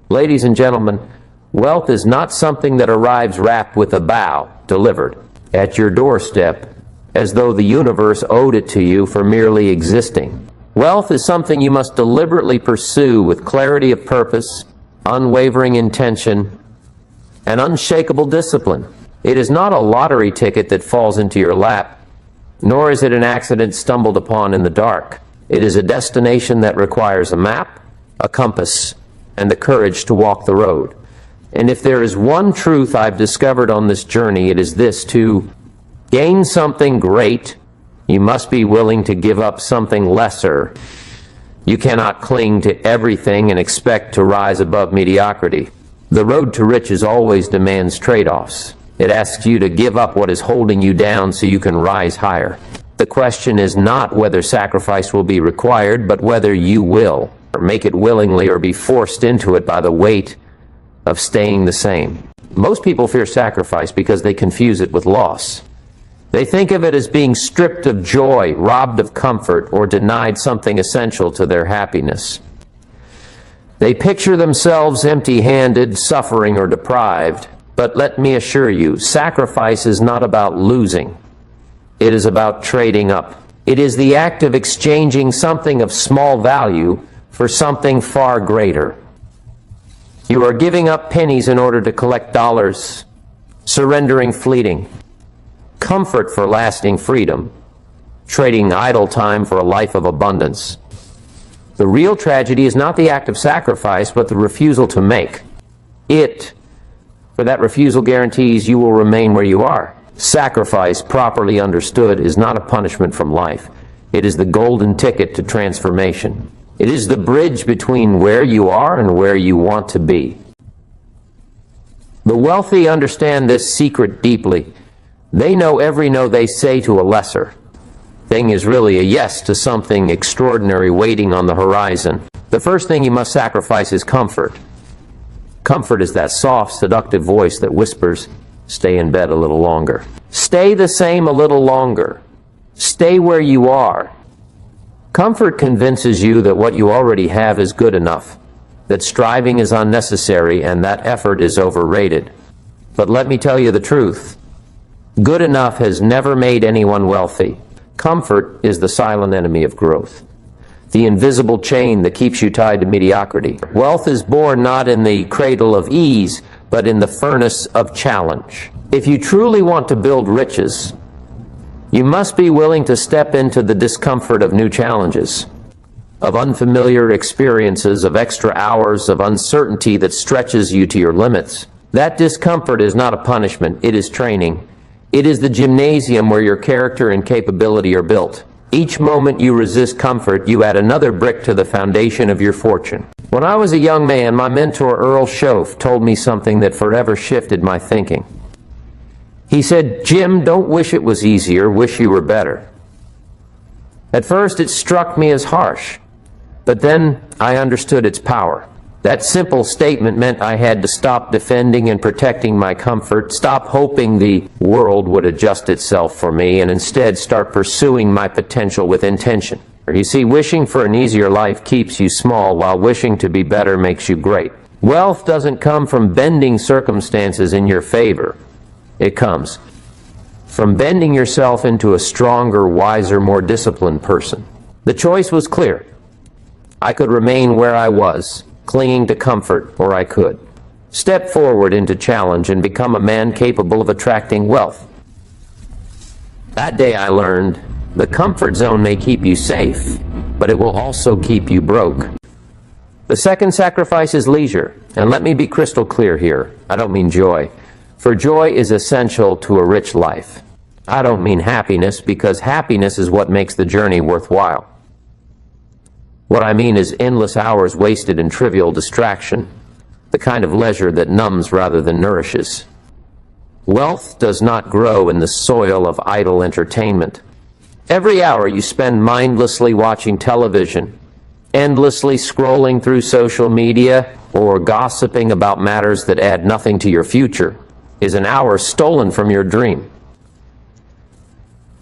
Ladies and gentlemen, wealth is not something that arrives wrapped with a bow, delivered at your doorstep, as though the universe owed it to you for merely existing. Wealth is something you must deliberately pursue with clarity of purpose, unwavering intention, and unshakable discipline. It is not a lottery ticket that falls into your lap, nor is it an accident stumbled upon in the dark. It is a destination that requires a map, a compass, and the courage to walk the road. And if there is one truth I've discovered on this journey, it is this: to gain something great, you must be willing to give up something lesser. You cannot cling to everything and expect to rise above mediocrity. The road to riches always demands trade-offs. It asks you to give up what is holding you down so you can rise higher. The question is not whether sacrifice will be required, but whether you will, or make it willingly or be forced into it by the weight of staying the same. Most people fear sacrifice because they confuse it with loss. They think of it as being stripped of joy, robbed of comfort, or denied something essential to their happiness. They picture themselves empty-handed, suffering, or deprived. But let me assure you, sacrifice is not about losing. It is about trading up. It is the act of exchanging something of small value for something far greater. You are giving up pennies in order to collect dollars, surrendering fleeting comfort for lasting freedom, trading idle time for a life of abundance. The real tragedy is not the act of sacrifice, but the refusal to make it. For that refusal guarantees you will remain where you are. Sacrifice, properly understood, is not a punishment from life. It is the golden ticket to transformation. It is the bridge between where you are and where you want to be. The wealthy understand this secret deeply. They know every no they say to a lesser thing is really a yes to something extraordinary waiting on the horizon. The first thing you must sacrifice is comfort. Comfort is that soft, seductive voice that whispers, "Stay in bed a little longer. Stay the same a little longer. Stay where you are." Comfort convinces you that what you already have is good enough, that striving is unnecessary, and that effort is overrated. But let me tell you the truth. Good enough has never made anyone wealthy. Comfort is the silent enemy of growth, the invisible chain that keeps you tied to mediocrity. Wealth is born not in the cradle of ease, but in the furnace of challenge. If you truly want to build riches, you must be willing to step into the discomfort of new challenges, of unfamiliar experiences, of extra hours, of uncertainty that stretches you to your limits. That discomfort is not a punishment, it is training. It is the gymnasium where your character and capability are built. Each moment you resist comfort, you add another brick to the foundation of your fortune. When I was a young man, my mentor Earl Schoaf told me something that forever shifted my thinking. He said, "Jim, don't wish it was easier, wish you were better." At first it struck me as harsh, but then I understood its power. That simple statement meant I had to stop defending and protecting my comfort, stop hoping the world would adjust itself for me, and instead start pursuing my potential with intention. You see, wishing for an easier life keeps you small, while wishing to be better makes you great. Wealth doesn't come from bending circumstances in your favor. It comes from bending yourself into a stronger, wiser, more disciplined person. The choice was clear. I could remain where I was, clinging to comfort, or I could step forward into challenge and become a man capable of attracting wealth. That day I learned the comfort zone may keep you safe, but it will also keep you broke. The second sacrifice is leisure, and let me be crystal clear here. I don't mean joy, for joy is essential to a rich life. I don't mean happiness, because happiness is what makes the journey worthwhile. What I mean is endless hours wasted in trivial distraction, the kind of leisure that numbs rather than nourishes. Wealth does not grow in the soil of idle entertainment. Every hour you spend mindlessly watching television, endlessly scrolling through social media, or gossiping about matters that add nothing to your future, is an hour stolen from your dream.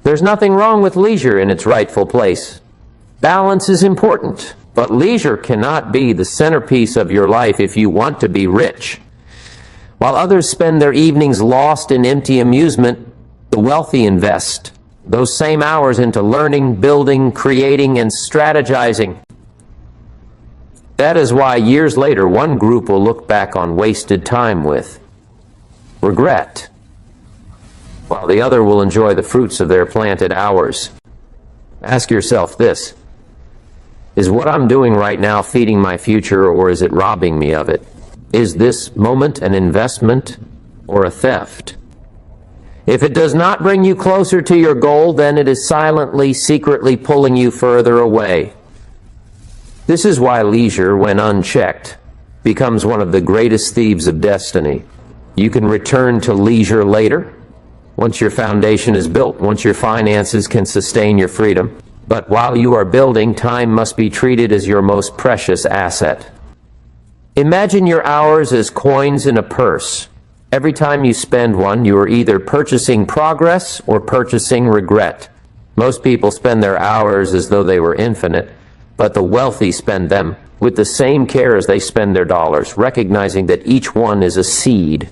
There's nothing wrong with leisure in its rightful place. Balance is important. But leisure cannot be the centerpiece of your life if you want to be rich. While others spend their evenings lost in empty amusement, the wealthy invest those same hours into learning, building, creating, and strategizing. That is why years later, one group will look back on wasted time with regret, while the other will enjoy the fruits of their planted hours. Ask yourself this: is what I'm doing right now feeding my future, or is it robbing me of it? Is this moment an investment or a theft? If it does not bring you closer to your goal, then it is silently, secretly pulling you further away. This is why leisure, when unchecked, becomes one of the greatest thieves of destiny. You can return to leisure later, once your foundation is built, once your finances can sustain your freedom. But while you are building, time must be treated as your most precious asset. Imagine your hours as coins in a purse. Every time you spend one, you are either purchasing progress or purchasing regret. Most people spend their hours as though they were infinite, but the wealthy spend them with the same care as they spend their dollars, recognizing that each one is a seed.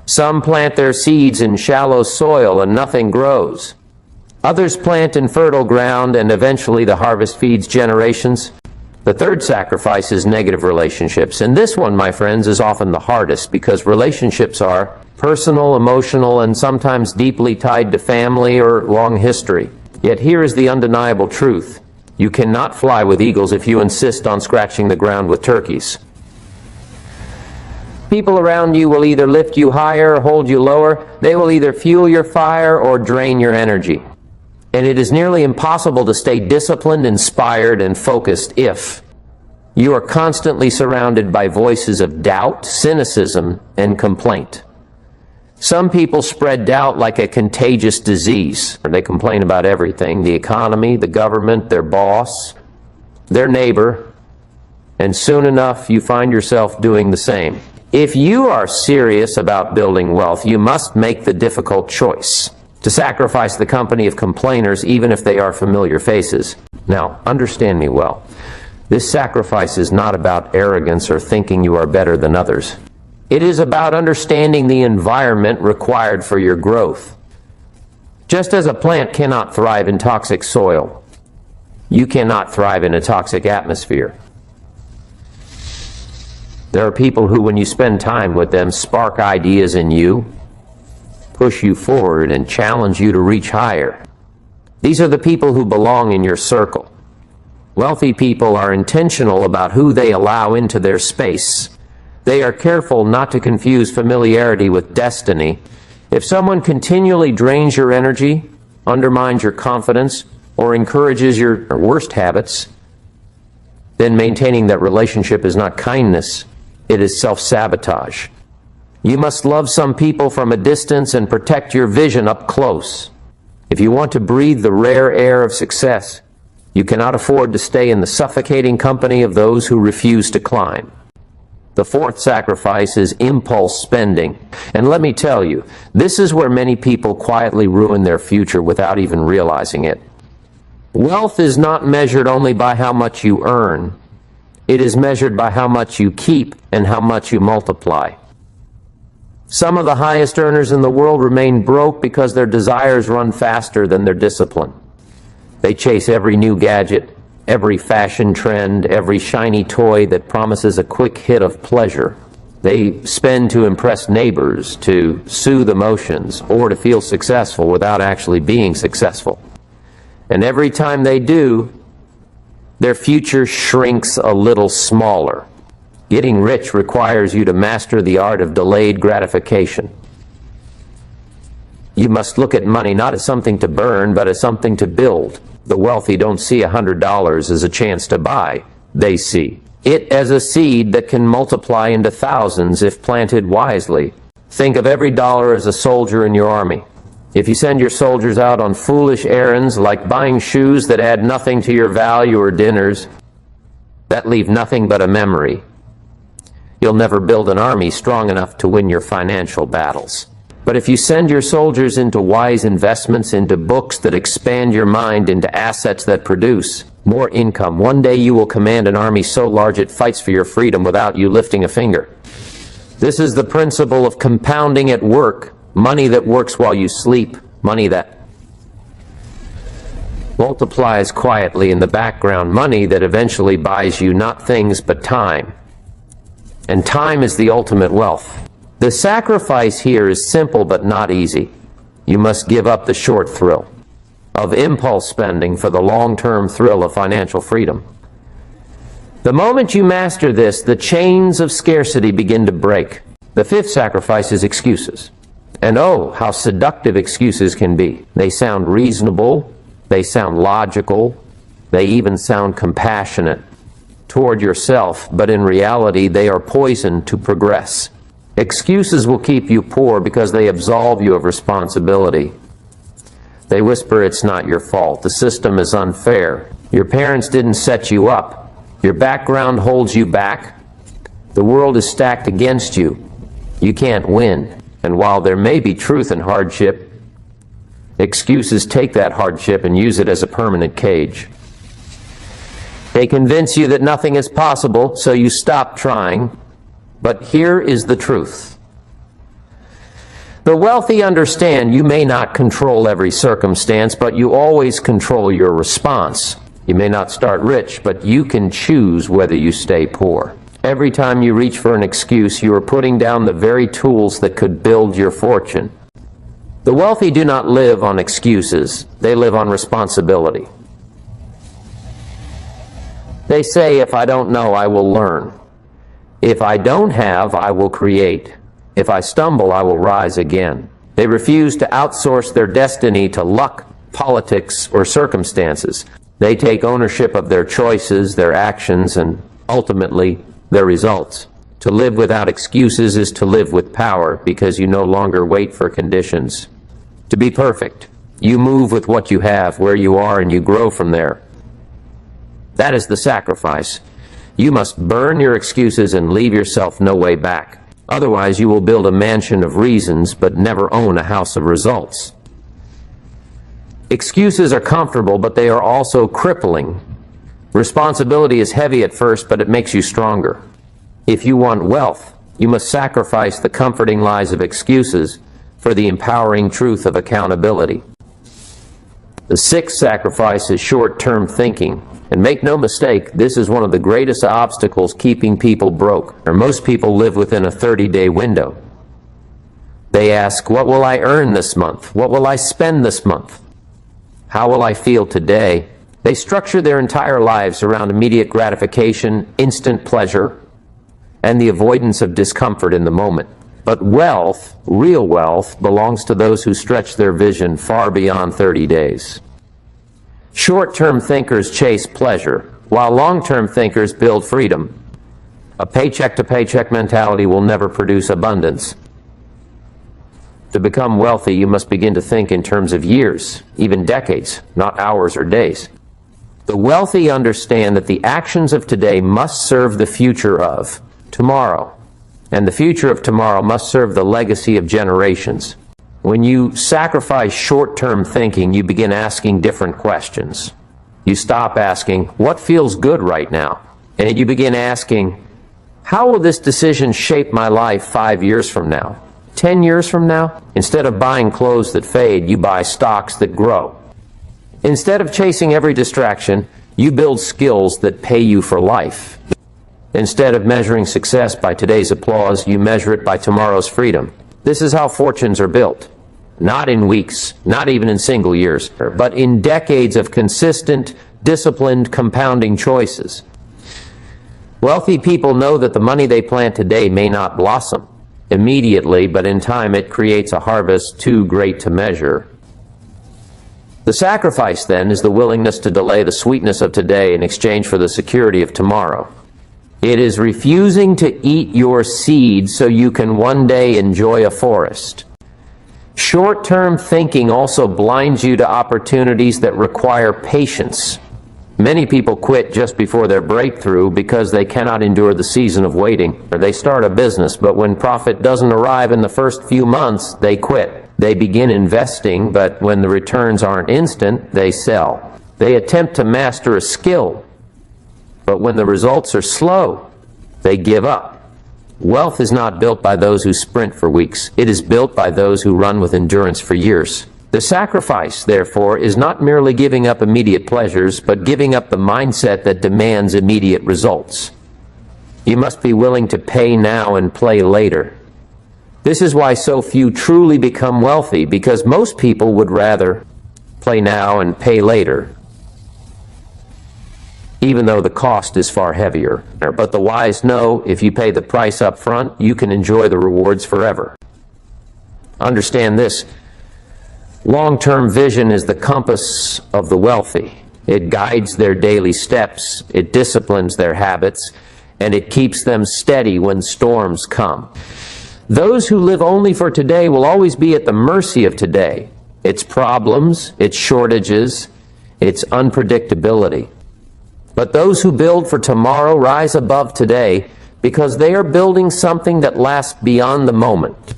Some plant their seeds in shallow soil and nothing grows. Others plant in fertile ground and eventually the harvest feeds generations. The third sacrifice is negative relationships. And this one, my friends, is often the hardest because relationships are personal, emotional, and sometimes deeply tied to family or long history. Yet here is the undeniable truth. You cannot fly with eagles if you insist on scratching the ground with turkeys. People around you will either lift you higher or hold you lower. They will either fuel your fire or drain your energy. And it is nearly impossible to stay disciplined, inspired, and focused if you are constantly surrounded by voices of doubt, cynicism, and complaint. Some people spread doubt like a contagious disease. They complain about everything: the economy, the government, their boss, their neighbor, and soon enough you find yourself doing the same. If you are serious about building wealth, you must make the difficult choice to sacrifice the company of complainers, even if they are familiar faces. Now, understand me well. This sacrifice is not about arrogance or thinking you are better than others. It is about understanding the environment required for your growth. Just as a plant cannot thrive in toxic soil, you cannot thrive in a toxic atmosphere. There are people who, when you spend time with them, spark ideas in you, push you forward, and challenge you to reach higher. These are the people who belong in your circle. Wealthy people are intentional about who they allow into their space. They are careful not to confuse familiarity with destiny. If someone continually drains your energy, undermines your confidence, or encourages your worst habits, then maintaining that relationship is not kindness, it is self-sabotage. You must love some people from a distance and protect your vision up close. If you want to breathe the rare air of success, you cannot afford to stay in the suffocating company of those who refuse to climb. The fourth sacrifice is impulse spending. And let me tell you, this is where many people quietly ruin their future without even realizing it. Wealth is not measured only by how much you earn. It is measured by how much you keep and how much you multiply. Some of the highest earners in the world remain broke because their desires run faster than their discipline. They chase every new gadget, every fashion trend, every shiny toy that promises a quick hit of pleasure. They spend to impress neighbors, to soothe emotions, or to feel successful without actually being successful. And every time they do, their future shrinks a little smaller. Getting rich requires you to master the art of delayed gratification. You must look at money not as something to burn, but as something to build. The wealthy don't see $100 as a chance to buy. They see it as a seed that can multiply into thousands if planted wisely. Think of every dollar as a soldier in your army. If you send your soldiers out on foolish errands like buying shoes that add nothing to your value or dinners, that leave nothing but a memory, you'll never build an army strong enough to win your financial battles. But if you send your soldiers into wise investments, into books that expand your mind, into assets that produce, more income. One day you will command an army so large it fights for your freedom without you lifting a finger. This is the principle of compounding at work. Money that works while you sleep, money that multiplies quietly in the background, money that eventually buys you not things but time. And time is the ultimate wealth. The sacrifice here is simple but not easy. You must give up the short thrill of impulse spending for the long-term thrill of financial freedom. The moment you master this, the chains of scarcity begin to break. The fifth sacrifice is excuses. And oh, how seductive excuses can be. They sound reasonable, they sound logical, they even sound compassionate toward yourself, but in reality they are poison to progress. Excuses will keep you poor because they absolve you of responsibility. They whisper it's not your fault, the system is unfair, your parents didn't set you up, your background holds you back, the world is stacked against you, you can't win. And while there may be truth in hardship, excuses take that hardship and use it as a permanent cage. They convince you that nothing is possible, so you stop trying. But here is the truth. The wealthy understand you may not control every circumstance, but you always control your response. You may not start rich, but you can choose whether you stay poor. Every time you reach for an excuse, you are putting down the very tools that could build your fortune. The wealthy do not live on excuses. They live on responsibility. They say, if I don't know, I will learn. If I don't have, I will create. If I stumble, I will rise again. They refuse to outsource their destiny to luck, politics, or circumstances. They take ownership of their choices, their actions, and ultimately, their results. To live without excuses is to live with power because you no longer wait for conditions to be perfect. You move with what you have, where you are, and you grow from there. That is the sacrifice. You must burn your excuses and leave yourself no way back. Otherwise, you will build a mansion of reasons but never own a house of results. Excuses are comfortable, but they are also crippling. Responsibility is heavy at first, but it makes you stronger. If you want wealth, you must sacrifice the comforting lies of excuses for the empowering truth of accountability. The sixth sacrifice is short-term thinking. And make no mistake, this is one of the greatest obstacles keeping people broke. Or most people live within a 30-day window. They ask, what will I earn this month? What will I spend this month? How will I feel today? They structure their entire lives around immediate gratification, instant pleasure, and the avoidance of discomfort in the moment. But wealth, real wealth, belongs to those who stretch their vision far beyond 30 days. Short-term thinkers chase pleasure, while long-term thinkers build freedom. A paycheck-to-paycheck mentality will never produce abundance. To become wealthy, you must begin to think in terms of years, even decades, not hours or days. The wealthy understand that the actions of today must serve the future of tomorrow, and the future of tomorrow must serve the legacy of generations. When you sacrifice short-term thinking, you begin asking different questions. You stop asking, what feels good right now? And you begin asking, how will this decision shape my life 5 years from now? 10 years from now? Instead of buying clothes that fade, you buy stocks that grow. Instead of chasing every distraction, you build skills that pay you for life. Instead of measuring success by today's applause, you measure it by tomorrow's freedom. This is how fortunes are built. Not in weeks, not even in single years, but in decades of consistent, disciplined, compounding choices. Wealthy people know that the money they plant today may not blossom immediately, but in time it creates a harvest too great to measure. The sacrifice, then, is the willingness to delay the sweetness of today in exchange for the security of tomorrow. It is refusing to eat your seed so you can one day enjoy a forest. Short-term thinking also blinds you to opportunities that require patience. Many people quit just before their breakthrough because they cannot endure the season of waiting. Or they start a business, but when profit doesn't arrive in the first few months, they quit. They begin investing, but when the returns aren't instant, they sell. They attempt to master a skill, but when the results are slow, they give up. Wealth is not built by those who sprint for weeks. It is built by those who run with endurance for years. The sacrifice, therefore, is not merely giving up immediate pleasures, but giving up the mindset that demands immediate results. You must be willing to pay now and play later. This is why so few truly become wealthy, because most people would rather play now and pay later, even though the cost is far heavier. But the wise know if you pay the price up front, you can enjoy the rewards forever. Understand this. Long-term vision is the compass of the wealthy. It guides their daily steps, it disciplines their habits, and it keeps them steady when storms come. Those who live only for today will always be at the mercy of today, its problems, its shortages, its unpredictability. But those who build for tomorrow rise above today because they are building something that lasts beyond the moment.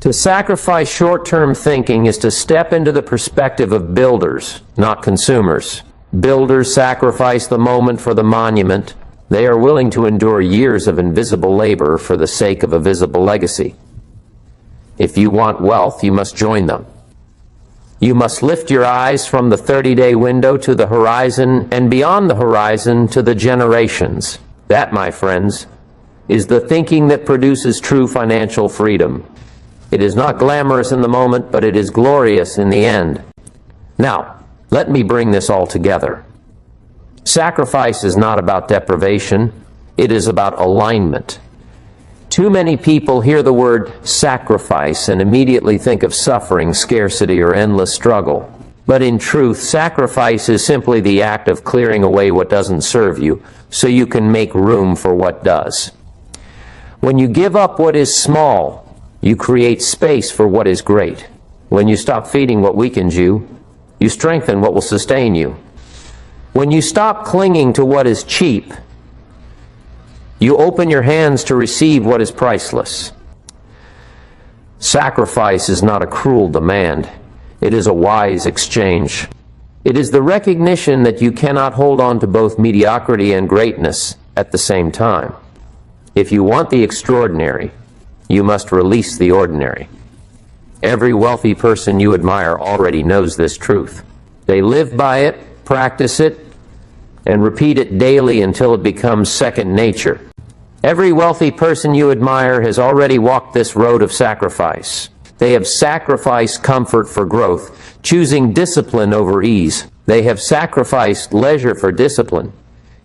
To sacrifice short-term thinking is to step into the perspective of builders, not consumers. Builders sacrifice the moment for the monument. They are willing to endure years of invisible labor for the sake of a visible legacy. If you want wealth, you must join them. You must lift your eyes from the 30-day window to the horizon and beyond the horizon to the generations. That, my friends, is the thinking that produces true financial freedom. It is not glamorous in the moment, but it is glorious in the end. Now, let me bring this all together. Sacrifice is not about deprivation, it is about alignment. Too many people hear the word sacrifice and immediately think of suffering, scarcity, or endless struggle. But in truth, sacrifice is simply the act of clearing away what doesn't serve you so you can make room for what does. When you give up what is small, you create space for what is great. When you stop feeding what weakens you, you strengthen what will sustain you. When you stop clinging to what is cheap, you open your hands to receive what is priceless. Sacrifice is not a cruel demand. It is a wise exchange. It is the recognition that you cannot hold on to both mediocrity and greatness at the same time. If you want the extraordinary, you must release the ordinary. Every wealthy person you admire already knows this truth. They live by it, practice it, and repeat it daily until it becomes second nature. Every wealthy person you admire has already walked this road of sacrifice. They have sacrificed comfort for growth, choosing discipline over ease. They have sacrificed leisure for discipline,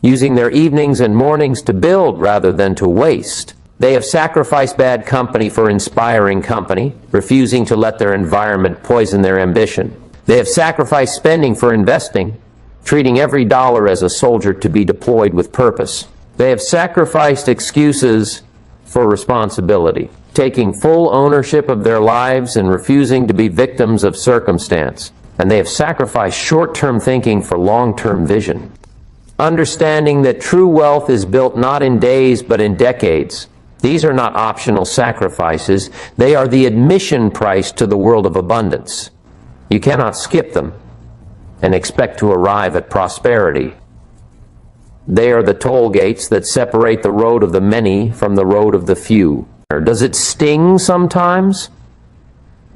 using their evenings and mornings to build rather than to waste. They have sacrificed bad company for inspiring company, refusing to let their environment poison their ambition. They have sacrificed spending for investing, treating every dollar as a soldier to be deployed with purpose. They have sacrificed excuses for responsibility, taking full ownership of their lives and refusing to be victims of circumstance. And they have sacrificed short-term thinking for long-term vision, understanding that true wealth is built not in days but in decades. These are not optional sacrifices. They are the admission price to the world of abundance. You cannot skip them and expect to arrive at prosperity. They are the toll gates that separate the road of the many from the road of the few. Does it sting sometimes?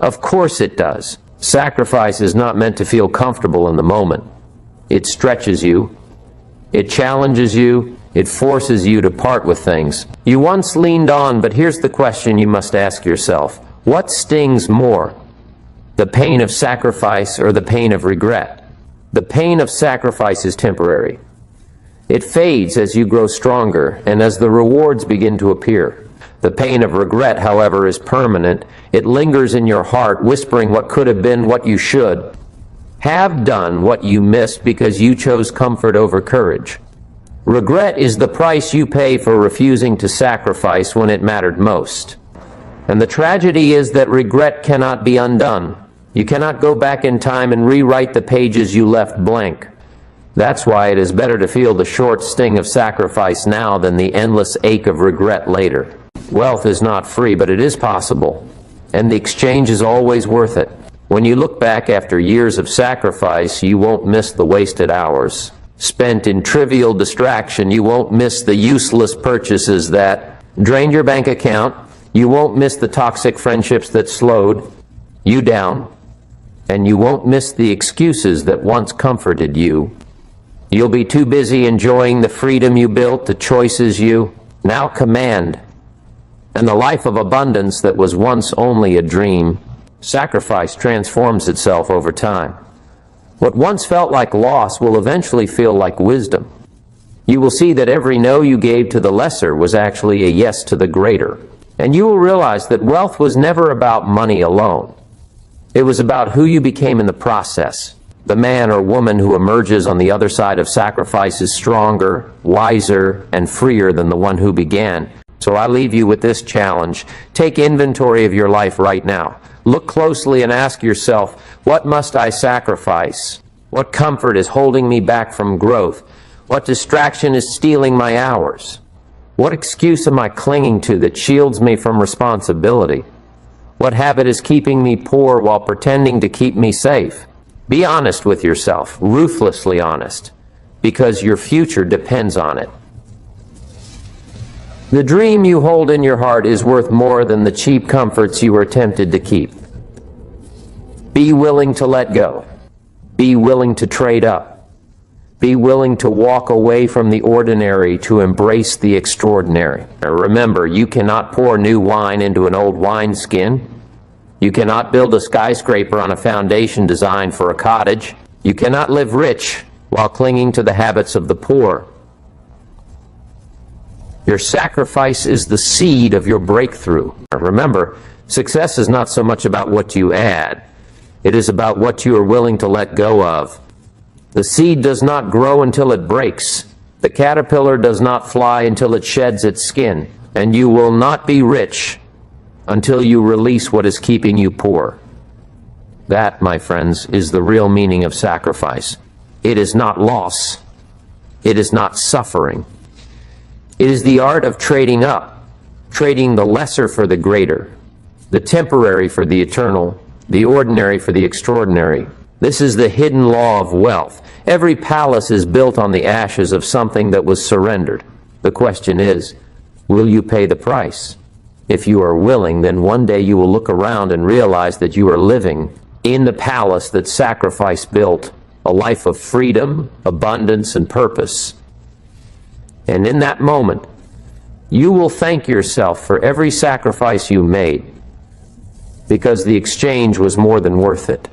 Of course it does. Sacrifice is not meant to feel comfortable in the moment. It stretches you. It challenges you. It forces you to part with things. You once leaned on, but here's the question you must ask yourself. What stings more? The pain of sacrifice or the pain of regret? The pain of sacrifice is temporary. It fades as you grow stronger and as the rewards begin to appear. The pain of regret, however, is permanent. It lingers in your heart, whispering what could have been, what you should have done, what you missed because you chose comfort over courage. Regret is the price you pay for refusing to sacrifice when it mattered most. And the tragedy is that regret cannot be undone. You cannot go back in time and rewrite the pages you left blank. That's why it is better to feel the short sting of sacrifice now than the endless ache of regret later. Wealth is not free, but it is possible, and the exchange is always worth it. When you look back after years of sacrifice, you won't miss the wasted hours spent in trivial distraction. You won't miss the useless purchases that drained your bank account. You won't miss the toxic friendships that slowed you down. And you won't miss the excuses that once comforted you. You'll be too busy enjoying the freedom you built, the choices you now command, and the life of abundance that was once only a dream. Sacrifice transforms itself over time. What once felt like loss will eventually feel like wisdom. You will see that every no you gave to the lesser was actually a yes to the greater. And you will realize that wealth was never about money alone. It was about who you became in the process. The man or woman who emerges on the other side of sacrifice is stronger, wiser, and freer than the one who began. So I leave you with this challenge. Take inventory of your life right now. Look closely and ask yourself, what must I sacrifice? What comfort is holding me back from growth? What distraction is stealing my hours? What excuse am I clinging to that shields me from responsibility? What habit is keeping me poor while pretending to keep me safe? Be honest with yourself, ruthlessly honest, because your future depends on it. The dream you hold in your heart is worth more than the cheap comforts you are tempted to keep. Be willing to let go. Be willing to trade up. Be willing to walk away from the ordinary to embrace the extraordinary. Remember, you cannot pour new wine into an old wineskin. You cannot build a skyscraper on a foundation designed for a cottage. You cannot live rich while clinging to the habits of the poor. Your sacrifice is the seed of your breakthrough. Remember, success is not so much about what you add. It is about what you are willing to let go of. The seed does not grow until it breaks. The caterpillar does not fly until it sheds its skin. And you will not be rich until you release what is keeping you poor. That, my friends, is the real meaning of sacrifice. It is not loss. It is not suffering. It is the art of trading up, trading the lesser for the greater, the temporary for the eternal, the ordinary for the extraordinary. This is the hidden law of wealth. Every palace is built on the ashes of something that was surrendered. The question is, will you pay the price? If you are willing, then one day you will look around and realize that you are living in the palace that sacrifice built, a life of freedom, abundance, and purpose. And in that moment, you will thank yourself for every sacrifice you made, because the exchange was more than worth it.